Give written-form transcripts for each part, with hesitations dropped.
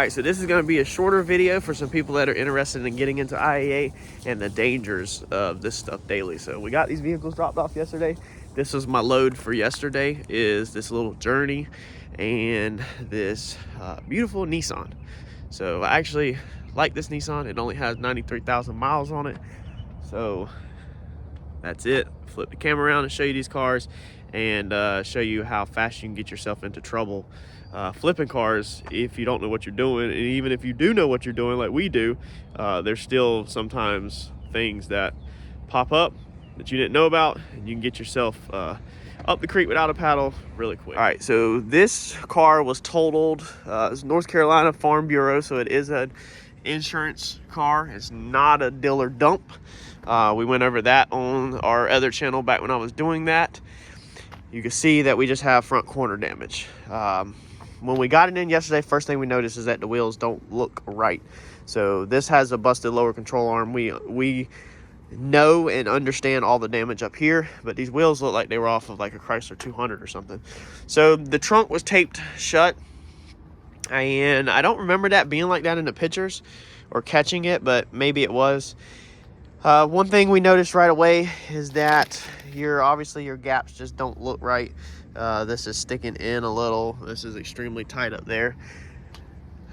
right, so this is going to be a shorter video for some people that are interested in getting into IAA and the dangers of this stuff daily. So we got these vehicles dropped off yesterday. This was my load for yesterday, is this little Journey and this beautiful Nissan. So I actually like this Nissan. It only has 93,000 miles on it. So that's it. Flip the camera around and show you these cars and show you how fast you can get yourself into trouble flipping cars if you don't know what you're doing. And even if you do know what you're doing like we do, there's still sometimes things that pop up that you didn't know about, and you can get yourself up the creek without a paddle really quick. All right, so this car was totaled. It's North Carolina Farm Bureau, so it is an insurance car. It's not a dealer dump. We went over that on our other channel back when I was doing that. You can see that we just have front corner damage. When we got it in yesterday, first thing we noticed is that the wheels don't look right. So this has a busted lower control arm. We know and understand all the damage up here, but these wheels look like they were off of like a Chrysler 200 or something. So the trunk was taped shut, and I don't remember that being like that in the pictures or catching it, but maybe it was. One thing we noticed right away is that obviously your gaps just don't look right. This is sticking in a little. This is extremely tight up there.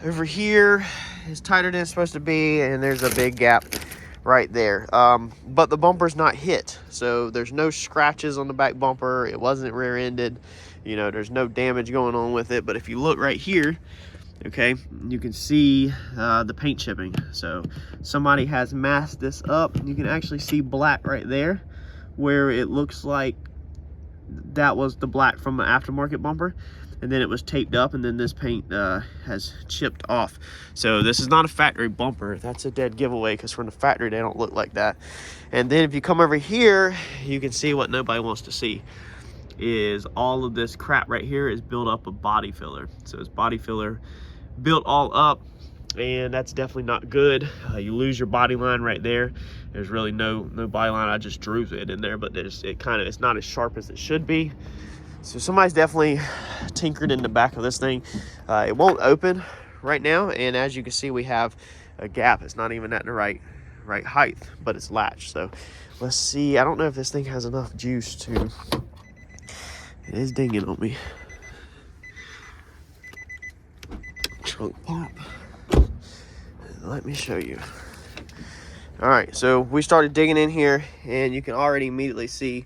Over here is tighter than it's supposed to be, and there's a big gap right there. But the bumper's not hit, so there's no scratches on the back bumper. It wasn't rear-ended. You know, there's no damage going on with it. But if you look right here, okay, you can see the paint chipping. So somebody has masked this up. You can actually see black right there where it looks like that was the black from the aftermarket bumper, and then it was taped up, and then this paint has chipped off. So this is not a factory bumper. That's a dead giveaway, because from the factory they don't look like that. And then if you come over here, you can see what nobody wants to see is all of this crap right here is built up of body filler. So it's body filler built all up, and that's definitely not good. You lose your body line right there. There's really no body line. I just drew it in there, but it's not as sharp as it should be. So somebody's definitely tinkered in the back of this thing. It won't open right now, and as you can see, we have a gap. It's not even at the right height, but it's latched. So let's see. I don't know if this thing has enough juice to. It is dinging on me. Trunk pop. Let me show you. All right, so we started digging in here, and you can already immediately see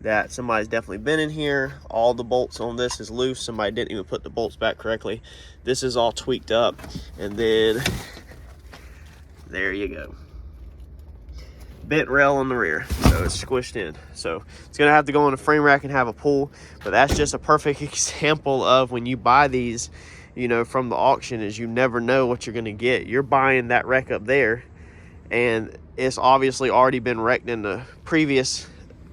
that somebody's definitely been in here. All the bolts on this is loose. Somebody didn't even put the bolts back correctly. This is all tweaked up, and then there you go. Bent rail on the rear, so it's squished in. So it's gonna have to go on a frame rack and have a pull, but that's just a perfect example of when you buy these, you know, from the auction, is you never know what you're gonna get. You're buying that wreck up there, and it's obviously already been wrecked in the previous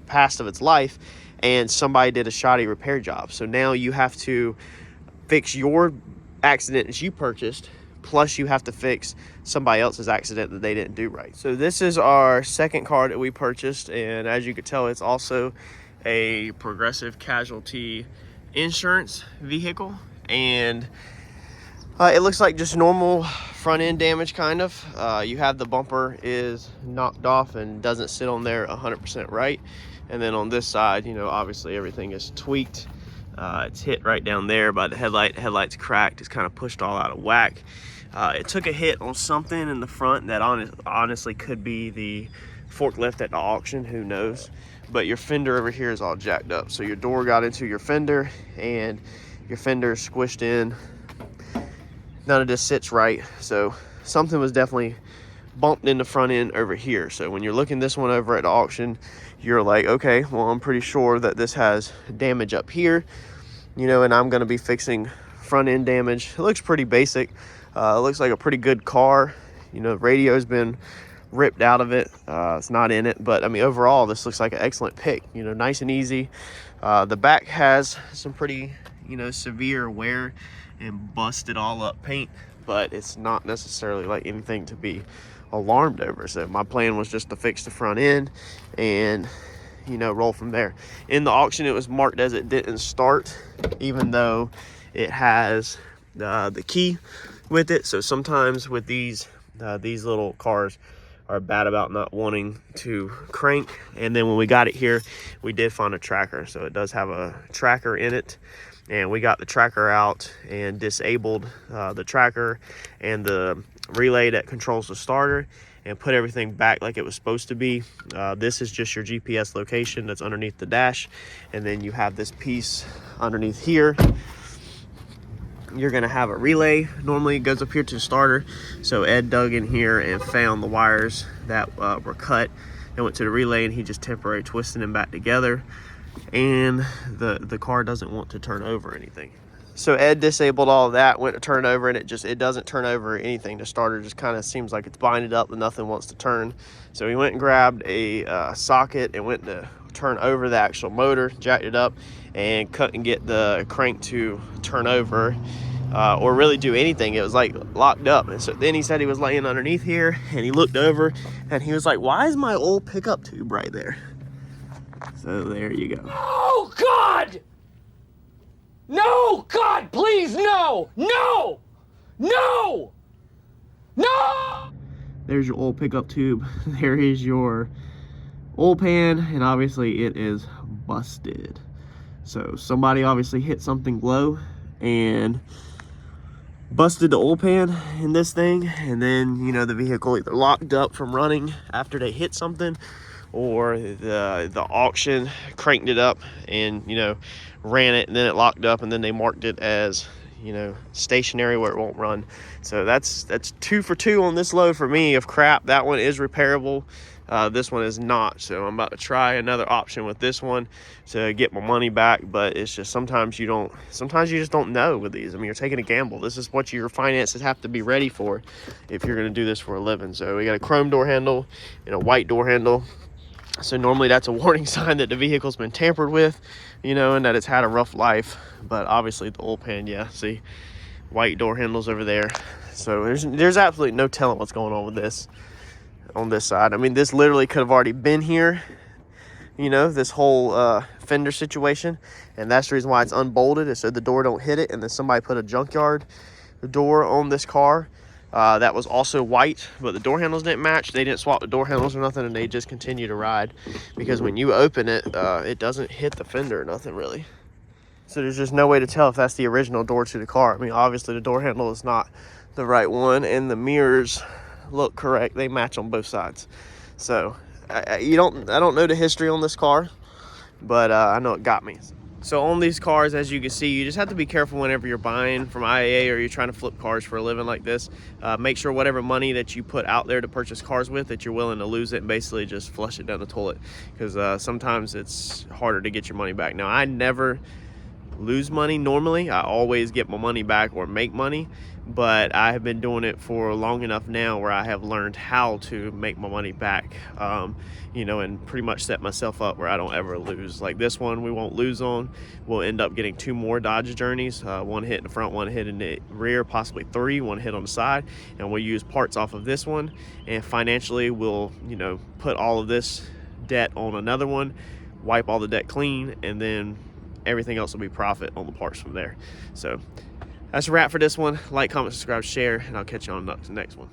past of its life, and somebody did a shoddy repair job. So now you have to fix your accident that you purchased, plus you have to fix somebody else's accident that they didn't do right. So this is our second car that we purchased, and as you can tell, it's also a Progressive Casualty insurance vehicle, and it looks like just normal front end damage, kind of. You have the bumper is knocked off and doesn't sit on there 100% right, and then on this side, you know, obviously everything is tweaked. It's hit right down there by the headlight. The headlight's cracked. It's kind of pushed all out of whack. It took a hit on something in the front that honestly could be the forklift at the auction, who knows. But your fender over here is all jacked up. So your door got into your fender, and your fender is squished in. None of this sits right. So something was definitely bumped in the front end over here. So when you're looking this one over at the auction, you're like, okay, well, I'm pretty sure that this has damage up here, you know, and I'm going to be fixing front end damage. It looks pretty basic. It looks like a pretty good car. You know, the radio's been ripped out of it. It's not in it, but I mean, overall, this looks like an excellent pick. You know, nice and easy. The back has some pretty, you know, severe wear and busted all up paint, but it's not necessarily like anything to be alarmed over. So my plan was just to fix the front end and, you know, roll from there. In the auction, it was marked as it didn't start, even though it has the key with it. So sometimes with these little cars are bad about not wanting to crank. And then when we got it here, we did find a tracker. So it does have a tracker in it, and we got the tracker out and disabled the tracker and the relay that controls the starter, and put everything back like it was supposed to be. This is just your GPS location that's underneath the dash, and then you have this piece underneath here. You're gonna have a relay. Normally it goes up here to the starter. So Ed dug in here and found the wires that were cut and went to the relay, and he just temporarily twisted them back together. And the car doesn't want to turn over anything. So Ed disabled all of that, went to turn over, and it doesn't turn over anything. The starter just kind of seems like it's binded up and nothing wants to turn. So he went and grabbed a socket and went to turn over the actual motor, jacked it up, and couldn't get the crank to turn over or really do anything. It was like locked up. And so then he said he was laying underneath here, and he looked over and he was like, why is my old pickup tube right there? So there you go. Oh God! No, God, please, no! No! No! No! There's your oil pickup tube. There is your oil pan, and obviously it is busted. So somebody obviously hit something low and busted the oil pan in this thing, and then, you know, the vehicle either locked up from running after they hit something, or the auction cranked it up and, you know, ran it, and then it locked up, and then they marked it as, you know, stationary where it won't run. So that's 2 for 2 on this load for me of crap. That one is repairable. This one is not. So I'm about to try another option with this one to get my money back. But it's just sometimes you just don't know with these. I mean, you're taking a gamble. This is what your finances have to be ready for if you're going to do this for a living. So we got a chrome door handle and a white door handle. So normally that's a warning sign that the vehicle's been tampered with, you know, and that it's had a rough life. But obviously the oil pan, yeah, see, white door handles over there. So there's absolutely no telling what's going on with this on this side. I mean, this literally could have already been here, you know, this whole fender situation. And that's the reason why it's unbolted, is so the door don't hit it. And then somebody put a junkyard door on this car. That was also white, but the door handles didn't match. They didn't swap the door handles or nothing, and they just continue to ride, because when you open it, it doesn't hit the fender or nothing really. So there's just no way to tell if that's the original door to the car. I mean, obviously the door handle is not the right one, and the mirrors look correct. They match on both sides. So I don't know the history on this car, but I know it got me. So on these cars, as you can see, you just have to be careful whenever you're buying from IAA or you're trying to flip cars for a living like this. Make sure whatever money that you put out there to purchase cars with, that you're willing to lose it and basically just flush it down the toilet, because sometimes it's harder to get your money back. Now, I never lose money normally. I always get my money back or make money, but I have been doing it for long enough now where I have learned how to make my money back, you know, and pretty much set myself up where I don't ever lose. Like this one, we won't lose on. We'll end up getting 2 more Dodge Journeys, 1 hit in the front, 1 hit in the rear, possibly 3, 1 hit on the side, and we'll use parts off of this one, and financially we'll, you know, put all of this debt on another one, wipe all the debt clean, and then everything else will be profit on the parts from there. So that's a wrap for this one. Like, comment, subscribe, share, and I'll catch you on the next one.